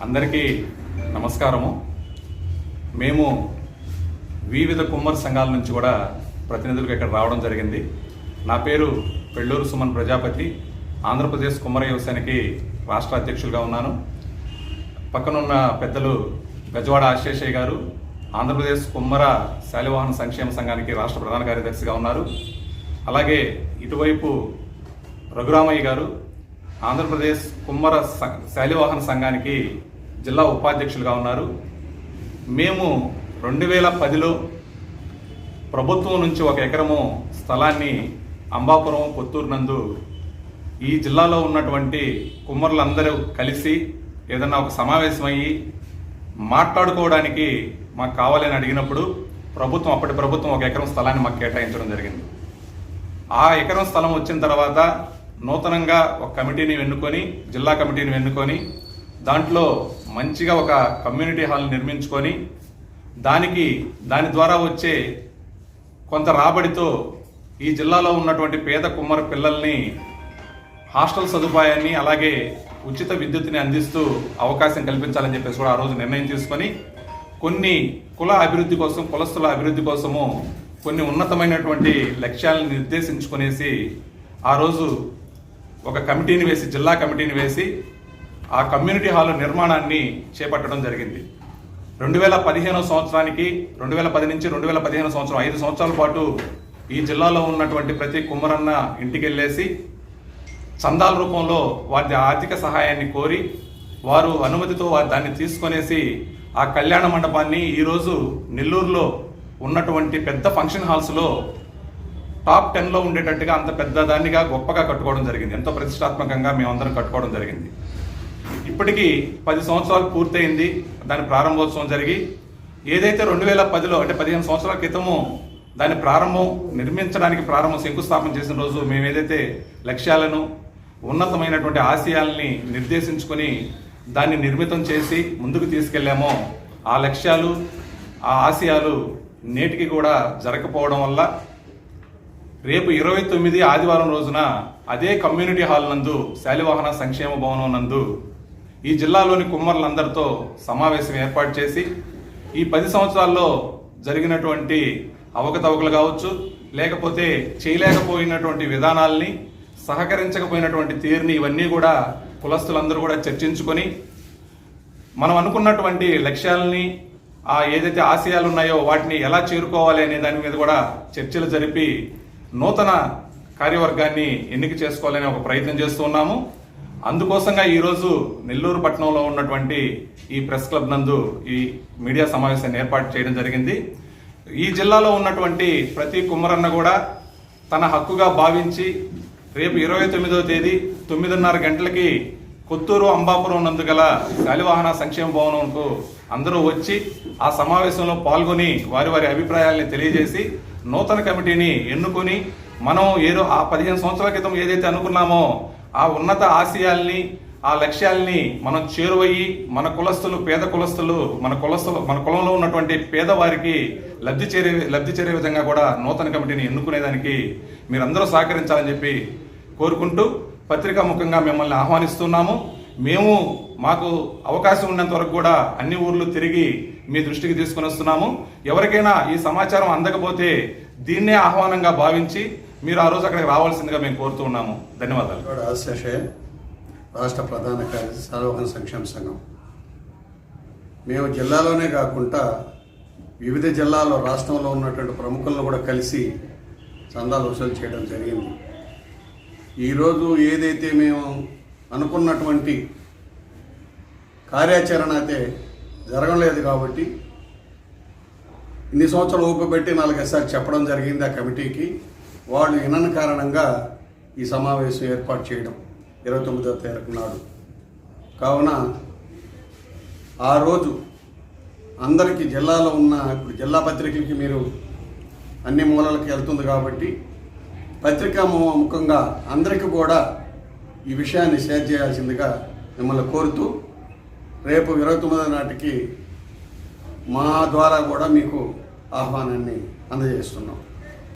అందరికీ నమస్కారము. మేము వివిధ కుమ్మరి సంఘాల నుంచి కూడా ప్రతినిధులకు ఇక్కడ రావడం జరిగింది. నా పేరు పెళ్ళూరు సుమన్ ప్రజాపతి. ఆంధ్రప్రదేశ్ కుమ్మర యువసేనకి రాష్ట్ర అధ్యక్షులుగా ఉన్నాను. పక్కనున్న పెద్దలు గజవాడ ఆశేషయ్య గారు ఆంధ్రప్రదేశ్ కుమ్మర శాలివాహన సంక్షేమ సంఘానికి రాష్ట్ర ప్రధాన కార్యదర్శిగా ఉన్నారు. అలాగే ఇటువైపు రఘురామయ్య గారు ఆంధ్రప్రదేశ్ కుమ్మర శాలివాహన సంఘానికి జిల్లా ఉపాధ్యక్షులుగా ఉన్నారు. మేము 2010లో ప్రభుత్వం నుంచి 1 ఎకరము స్థలాన్ని అంబాపురం కొత్తూరు నందు ఈ జిల్లాలో ఉన్నటువంటి కుమ్మరులందరూ కలిసి ఏదన్నా ఒక సమావేశమయ్యి మాట్లాడుకోవడానికి మాకు కావాలని అడిగినప్పుడు అప్పటి ప్రభుత్వం 1 ఎకరం స్థలాన్ని మాకు కేటాయించడం జరిగింది. ఆ ఎకరం స్థలం వచ్చిన తర్వాత నూతనంగా ఒక కమిటీని ఎన్నుకొని, జిల్లా కమిటీని ఎన్నుకొని దాంట్లో మంచిగా ఒక కమ్యూనిటీ హాల్ నిర్మించుకొని దాని ద్వారా వచ్చే కొంత రాబడితో ఈ జిల్లాలో ఉన్నటువంటి పేద కుమ్మర పిల్లల్ని హాస్టల్ సదుపాయాన్ని అలాగే ఉచిత విద్యుత్తుని అందిస్తూ అవకాశం కల్పించాలని చెప్పేసి కూడా ఆ రోజు నిర్ణయం తీసుకొని కొన్ని కుల అభివృద్ధి కోసం, కులస్తుల అభివృద్ధి కోసము కొన్ని ఉన్నతమైనటువంటి లక్ష్యాలను నిర్దేశించుకునేసి ఆ రోజు ఒక కమిటీని వేసి, జిల్లా కమిటీని వేసి ఆ కమ్యూనిటీ హాల్ నిర్మాణాన్ని చేపట్టడం జరిగింది. 2015 సంవత్సరానికి 2010 నుంచి 2015 సంవత్సరం 5 సంవత్సరాల పాటు ఈ జిల్లాలో ఉన్నటువంటి ప్రతి కుమ్మరన్న ఇంటికి వెళ్ళేసి చందాల రూపంలో వారి ఆర్థిక సహాయాన్ని కోరి వారు అనుమతితో దాన్ని తీసుకొనేసి ఆ కళ్యాణ మండపాన్ని ఈరోజు నెల్లూరులో ఉన్నటువంటి పెద్ద ఫంక్షన్ హాల్స్లో టాప్ 10లో ఉండేటట్టుగా అంత పెద్ద దాన్నిగా గొప్పగా కట్టుకోవడం జరిగింది. ఎంతో ప్రతిష్టాత్మకంగా మేమందరం కట్టుకోవడం జరిగింది. ఇప్పటికీ 10 సంవత్సరాలు పూర్తయింది దాని ప్రారంభోత్సవం జరిగి. ఏదైతే 2010లో అంటే 15 సంవత్సరాల క్రితము దాని నిర్మించడానికి శంకుస్థాపన చేసిన రోజు మేము ఏదైతే లక్ష్యాలను, ఉన్నతమైనటువంటి ఆశయాల్ని నిర్దేశించుకొని దాన్ని నిర్మితం చేసి ముందుకు తీసుకెళ్లామో ఆ లక్ష్యాలు, ఆ ఆశయాలు నేటికి కూడా జరగకపోవడం వల్ల రేపు 29 ఆదివారం రోజున అదే కమ్యూనిటీ హాల్ నందు, శాలివాహన సంక్షేమ భవనం నందు ఈ జిల్లాలోని కుమ్మరులందరితో సమావేశం ఏర్పాటు చేసి ఈ 10 సంవత్సరాల్లో జరిగినటువంటి అవకతవకలు కావచ్చు, లేకపోతే చేయలేకపోయినటువంటి విధానాల్ని, సహకరించకపోయినటువంటి తీరుని, ఇవన్నీ కూడా కులస్తులందరూ కూడా చర్చించుకొని మనం అనుకున్నటువంటి లక్ష్యాలని, ఏదైతే ఆశయాలు ఉన్నాయో వాటిని ఎలా చేరుకోవాలి అనే దాని మీద కూడా చర్చలు జరిపి నూతన కార్యవర్గాన్ని ఎన్నిక చేసుకోవాలనే ఒక ప్రయత్నం చేస్తూ ఉన్నాము. అందుకోసంగా ఈరోజు నెల్లూరు పట్టణంలో ఉన్నటువంటి ఈ ప్రెస్ క్లబ్ నందు ఈ మీడియా సమావేశాన్ని ఏర్పాటు చేయడం జరిగింది. ఈ జిల్లాలో ఉన్నటువంటి ప్రతి కుమ్మరన్న కూడా తన హక్కుగా భావించి రేపు 29వ తేదీ 9:30 గంటలకి కొత్తూరు అంబాపురం నందు గల శాలివాహన సంక్షేమ భవనంకు అందరూ వచ్చి ఆ సమావేశంలో పాల్గొని వారి వారి అభిప్రాయాల్ని తెలియజేసి నూతన కమిటీని ఎన్నుకొని మనం ఆ 15 సంవత్సరాల క్రితం ఏదైతే అనుకున్నామో ఆ ఉన్నత ఆశయాల్ని, ఆ లక్ష్యాల్ని మనం చేరువయ్యి మన కులస్తులు, పేద కులస్తులు, మన కులంలో ఉన్నటువంటి పేదవారికి లబ్ధి చేరే విధంగా కూడా నూతన కమిటీని ఎన్నుకునేదానికి మీరందరూ సహకరించాలని చెప్పి కోరుకుంటూ పత్రికా ముఖంగా మిమ్మల్ని ఆహ్వానిస్తున్నాము. మాకు అవకాశం ఉన్నంత వరకు కూడా అన్ని ఊర్లు తిరిగి మీ దృష్టికి తీసుకుని వస్తున్నాము. ఎవరికైనా ఈ సమాచారం అందకపోతే దీన్నే ఆహ్వానంగా భావించి మీరు ఆ రోజు అక్కడికి రావాల్సిందిగా మేము కోరుతూ ఉన్నాము. ధన్యవాదాలు. రాష్ట్ర ప్రధాన కార్యదర్శి, శాలివాహన సంక్షేమ సంఘం. మేము జిల్లాలోనే కాకుండా వివిధ జిల్లాల్లో రాష్ట్రంలో ఉన్నటువంటి ప్రముఖులను కూడా కలిసి చందాలు వసూలు చేయడం జరిగింది. ఈరోజు ఏదైతే మేము అనుకున్నటువంటి కార్యాచరణ అయితే జరగలేదు కాబట్టి ఇన్ని సంవత్సరాలు ఊపిపెట్టి 4-5 సార్లు చెప్పడం జరిగింది ఆ కమిటీకి. వాళ్ళు వినని కారణంగా ఈ సమావేశం ఏర్పాటు చేయడం 29వ తారీఖు నాడు. కావున ఆ రోజు అందరికీ జిల్లాలో ఉన్న, ఇప్పుడు జిల్లా పత్రికలకి మీరు అన్ని మూలలకి వెళ్తుంది కాబట్టి పత్రికా ముఖంగా అందరికీ కూడా ఈ విషయాన్ని షేర్ చేయాల్సిందిగా మిమ్మల్ని కోరుతూ రేపు 29వ నాటికి మా ద్వారా కూడా మీకు ఆహ్వానాన్ని అందజేస్తున్నాం.